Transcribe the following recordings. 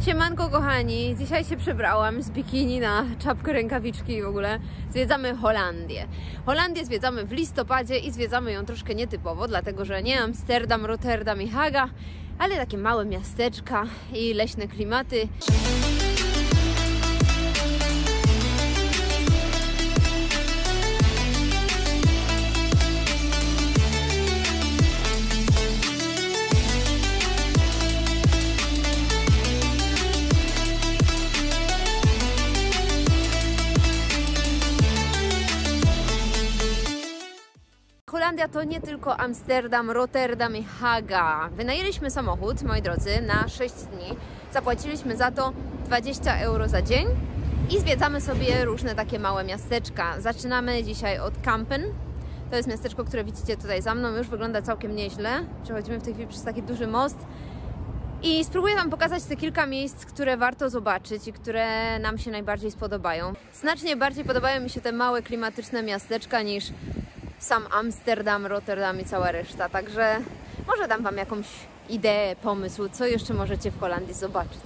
Siemanko kochani, dzisiaj się przebrałam z bikini na czapkę, rękawiczki i w ogóle zwiedzamy Holandię. Holandię zwiedzamy w listopadzie i zwiedzamy ją troszkę nietypowo, dlatego że nie Amsterdam, Rotterdam i Haga, ale takie małe miasteczka i leśne klimaty. Holandia to nie tylko Amsterdam, Rotterdam i Haga. Wynajęliśmy samochód, moi drodzy, na 6 dni. Zapłaciliśmy za to 20 euro za dzień i zwiedzamy sobie różne takie małe miasteczka. Zaczynamy dzisiaj od Kampen. To jest miasteczko, które widzicie tutaj za mną. Już wygląda całkiem nieźle. Przechodzimy w tej chwili przez taki duży most. I spróbuję Wam pokazać te kilka miejsc, które warto zobaczyć i które nam się najbardziej spodobają. Znacznie bardziej podobają mi się te małe, klimatyczne miasteczka niż sam Amsterdam, Rotterdam i cała reszta, także może dam Wam jakąś ideę, pomysł, co jeszcze możecie w Holandii zobaczyć.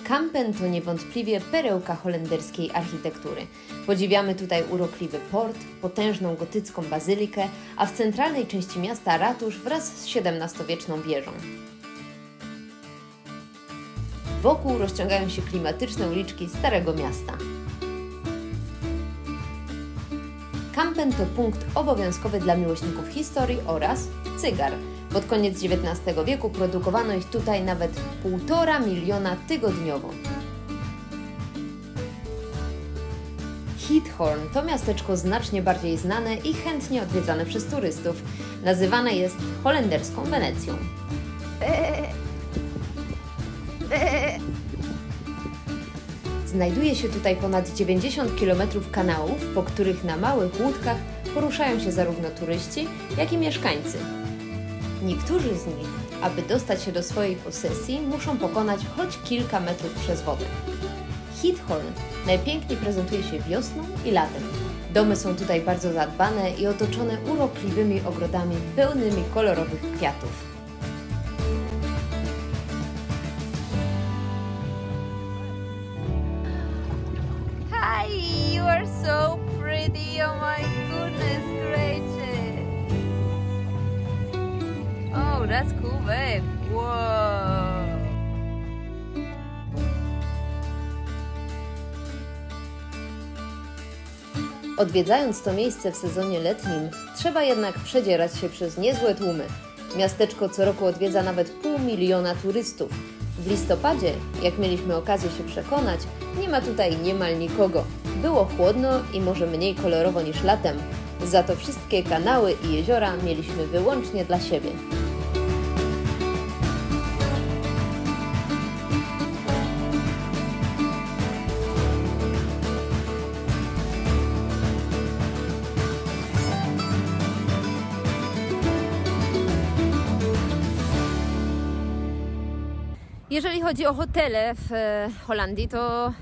Kampen to niewątpliwie perełka holenderskiej architektury. Podziwiamy tutaj urokliwy port, potężną gotycką bazylikę, a w centralnej części miasta ratusz wraz z XVII-wieczną wieżą. Wokół rozciągają się klimatyczne uliczki Starego Miasta. Kampen to punkt obowiązkowy dla miłośników historii oraz cygar. Pod koniec XIX wieku produkowano ich tutaj nawet 1,5 miliona tygodniowo. Giethoorn to miasteczko znacznie bardziej znane i chętnie odwiedzane przez turystów. Nazywane jest holenderską Wenecją. Znajduje się tutaj ponad 90 km kanałów, po których na małych łódkach poruszają się zarówno turyści, jak i mieszkańcy. Niektórzy z nich, aby dostać się do swojej posesji, muszą pokonać choć kilka metrów przez wodę. Giethoorn najpiękniej prezentuje się wiosną i latem. Domy są tutaj bardzo zadbane i otoczone urokliwymi ogrodami pełnymi kolorowych kwiatów. You are so pretty, oh my goodness gracious. Oh, that's cool, babe. Whoa. Odwiedzając to miejsce w sezonie letnim, trzeba jednak przedzierać się przez niezłe tłumy. Miasteczko co roku odwiedza nawet 500 000 turystów. W listopadzie, jak mieliśmy okazję się przekonać, nie ma tutaj niemal nikogo. Było chłodno i może mniej kolorowo niż latem, za to wszystkie kanały i jeziora mieliśmy wyłącznie dla siebie. Jeżeli chodzi o hotele w Holandii, to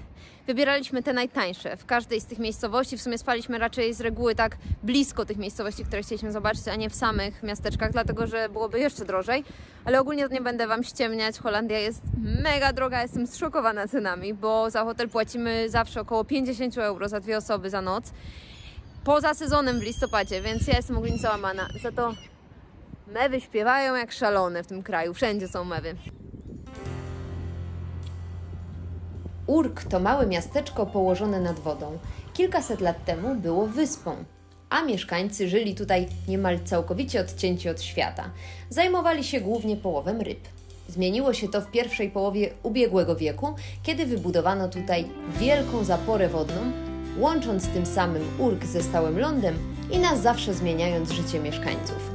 wybieraliśmy te najtańsze. W każdej z tych miejscowości w sumie spaliśmy raczej z reguły tak blisko tych miejscowości, które chcieliśmy zobaczyć, a nie w samych miasteczkach, dlatego że byłoby jeszcze drożej. Ale ogólnie nie będę Wam ściemniać, Holandia jest mega droga, jestem zszokowana cenami, bo za hotel płacimy zawsze około 50 euro za 2 osoby za noc. Poza sezonem w listopadzie, więc ja jestem ogólnie załamana. Za to mewy śpiewają jak szalone w tym kraju, wszędzie są mewy. Urk to małe miasteczko położone nad wodą. Kilkaset lat temu było wyspą, a mieszkańcy żyli tutaj niemal całkowicie odcięci od świata. Zajmowali się głównie połowem ryb. Zmieniło się to w pierwszej połowie ubiegłego wieku, kiedy wybudowano tutaj wielką zaporę wodną, łącząc tym samym Urk ze stałym lądem i na zawsze zmieniając życie mieszkańców.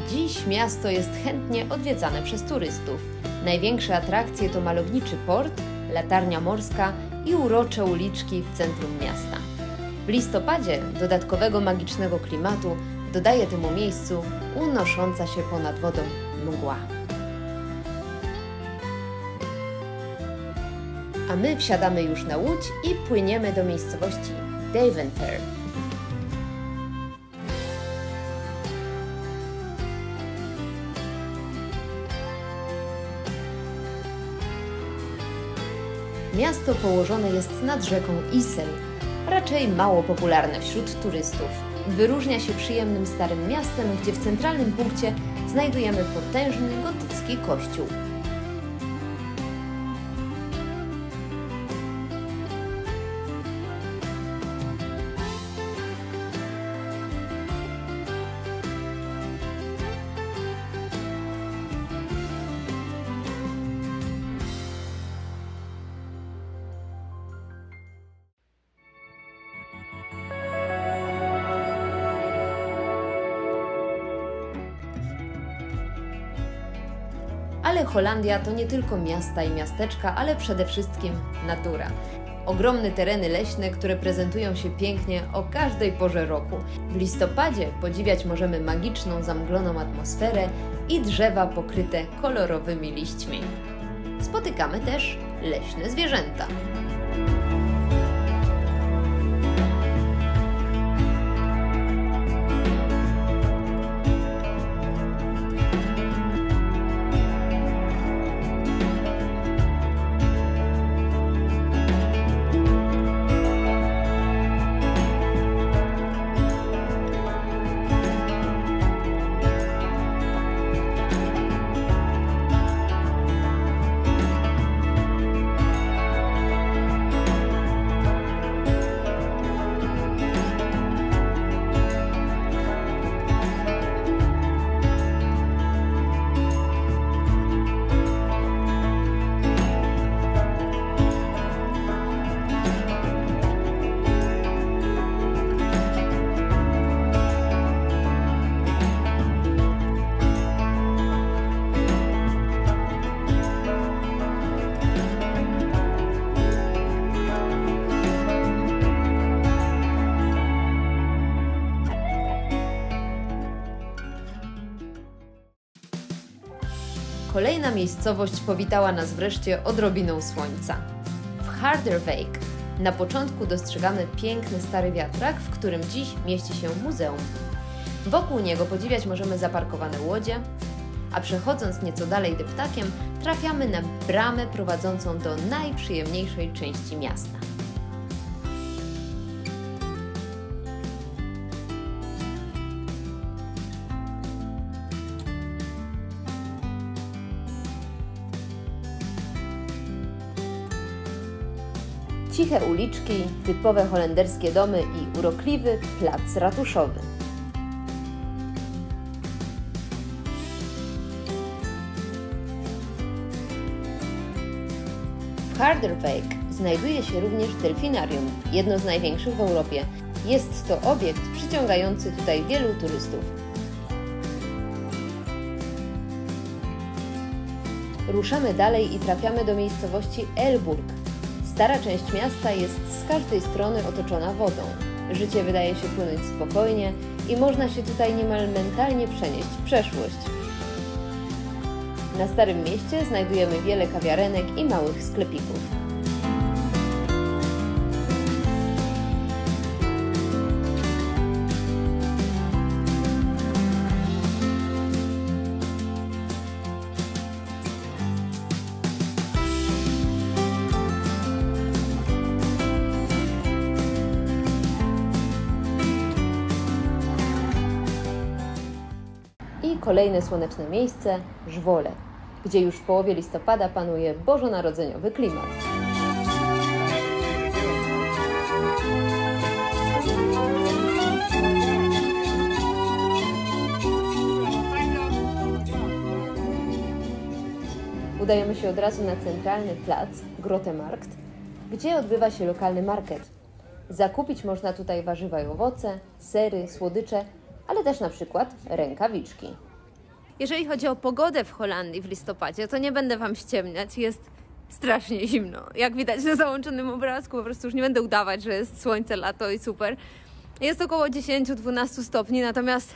Dziś miasto jest chętnie odwiedzane przez turystów. Największe atrakcje to malowniczy port, latarnia morska i urocze uliczki w centrum miasta. W listopadzie dodatkowego magicznego klimatu dodaje temu miejscu unosząca się ponad wodą mgła. A my wsiadamy już na łódź i płyniemy do miejscowości Deventer. Miasto położone jest nad rzeką Issel, raczej mało popularne wśród turystów. Wyróżnia się przyjemnym starym miastem, gdzie w centralnym punkcie znajdujemy potężny gotycki kościół. Ale Holandia to nie tylko miasta i miasteczka, ale przede wszystkim natura. Ogromne tereny leśne, które prezentują się pięknie o każdej porze roku. W listopadzie podziwiać możemy magiczną, zamgloną atmosferę i drzewa pokryte kolorowymi liśćmi. Spotykamy też leśne zwierzęta. Kolejna miejscowość powitała nas wreszcie odrobiną słońca. W Harderwijk na początku dostrzegamy piękny stary wiatrak, w którym dziś mieści się muzeum. Wokół niego podziwiać możemy zaparkowane łodzie, a przechodząc nieco dalej deptakiem trafiamy na bramę prowadzącą do najprzyjemniejszej części miasta. Ciche uliczki, typowe holenderskie domy i urokliwy plac ratuszowy. W Harderwijk znajduje się również delfinarium, jedno z największych w Europie. Jest to obiekt przyciągający tutaj wielu turystów. Ruszamy dalej i trafiamy do miejscowości Elburg. Stara część miasta jest z każdej strony otoczona wodą. Życie wydaje się płynąć spokojnie i można się tutaj niemal mentalnie przenieść w przeszłość. Na Starym Mieście znajdujemy wiele kawiarenek i małych sklepików. I kolejne słoneczne miejsce – Żwole, gdzie już w połowie listopada panuje bożonarodzeniowy klimat. Udajemy się od razu na centralny plac Grotemarkt, gdzie odbywa się lokalny market. Zakupić można tutaj warzywa i owoce, sery, słodycze, ale też na przykład rękawiczki. Jeżeli chodzi o pogodę w Holandii w listopadzie, to nie będę Wam ściemniać, jest strasznie zimno. Jak widać na załączonym obrazku, po prostu już nie będę udawać, że jest słońce, lato i super. Jest około 10-12 stopni, natomiast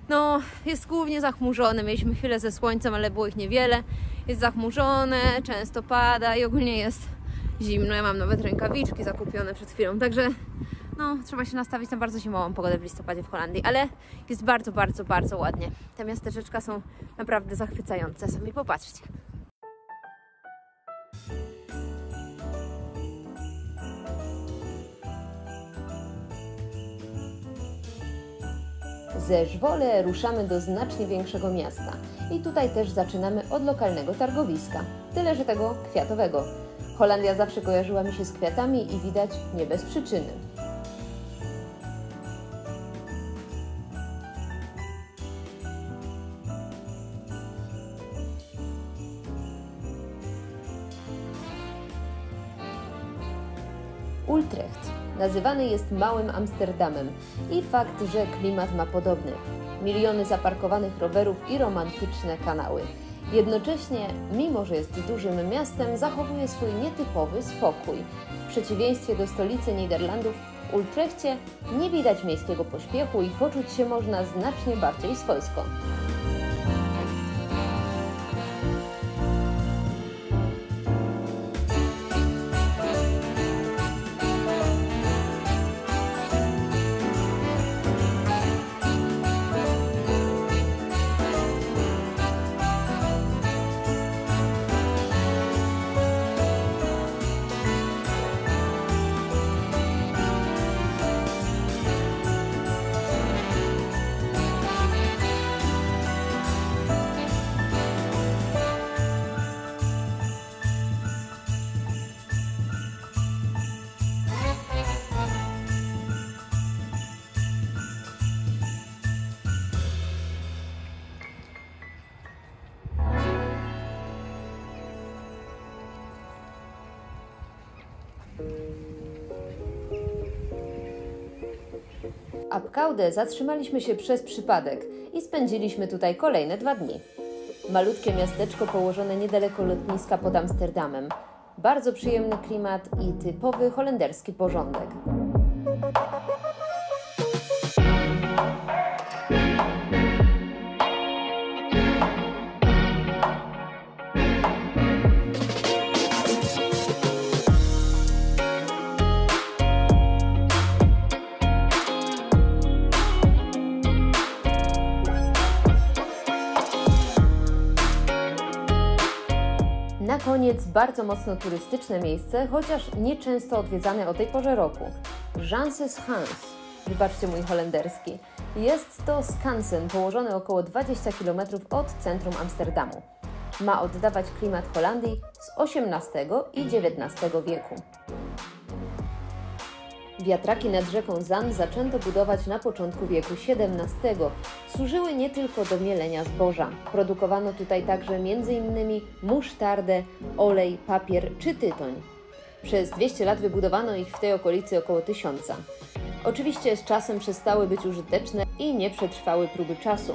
no, jest głównie zachmurzone. Mieliśmy chwilę ze słońcem, ale było ich niewiele. Jest zachmurzone, często pada i ogólnie jest zimno. Ja mam nawet rękawiczki zakupione przed chwilą, także no, trzeba się nastawić na bardzo zimową pogodę w listopadzie w Holandii, ale jest bardzo, bardzo, bardzo ładnie. Te miasteczka są naprawdę zachwycające. Sami popatrzcie. Ze Zwolle ruszamy do znacznie większego miasta i tutaj też zaczynamy od lokalnego targowiska, tyle że tego kwiatowego. Holandia zawsze kojarzyła mi się z kwiatami i widać nie bez przyczyny. Utrecht nazywany jest Małym Amsterdamem i fakt, że klimat ma podobny. Miliony zaparkowanych rowerów i romantyczne kanały. Jednocześnie, mimo że jest dużym miastem, zachowuje swój nietypowy spokój. W przeciwieństwie do stolicy Niderlandów, w Utrechcie nie widać miejskiego pośpiechu i poczuć się można znacznie bardziej swojsko. W Apkoude zatrzymaliśmy się przez przypadek i spędziliśmy tutaj kolejne 2 dni. Malutkie miasteczko położone niedaleko lotniska pod Amsterdamem. Bardzo przyjemny klimat i typowy holenderski porządek. Na koniec bardzo mocno turystyczne miejsce, chociaż nieczęsto odwiedzane o tej porze roku. Janses Hans. Wybaczcie mój holenderski. Jest to skansen położony około 20 km od centrum Amsterdamu. Ma oddawać klimat Holandii z XVIII i XIX wieku. Wiatraki nad rzeką Zan zaczęto budować na początku wieku XVII. Służyły nie tylko do mielenia zboża. Produkowano tutaj także m.in. musztardę, olej, papier czy tytoń. Przez 200 lat wybudowano ich w tej okolicy około 1000. Oczywiście z czasem przestały być użyteczne i nie przetrwały próby czasu.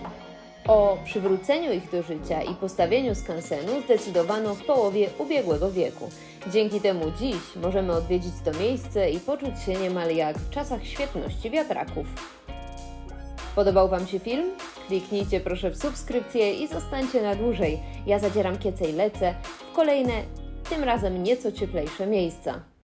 O przywróceniu ich do życia i postawieniu skansenu zdecydowano w połowie ubiegłego wieku. Dzięki temu dziś możemy odwiedzić to miejsce i poczuć się niemal jak w czasach świetności wiatraków. Podobał Wam się film? Kliknijcie proszę w subskrypcję i zostańcie na dłużej. Ja zadzieram kiece i lecę w kolejne, tym razem nieco cieplejsze miejsca.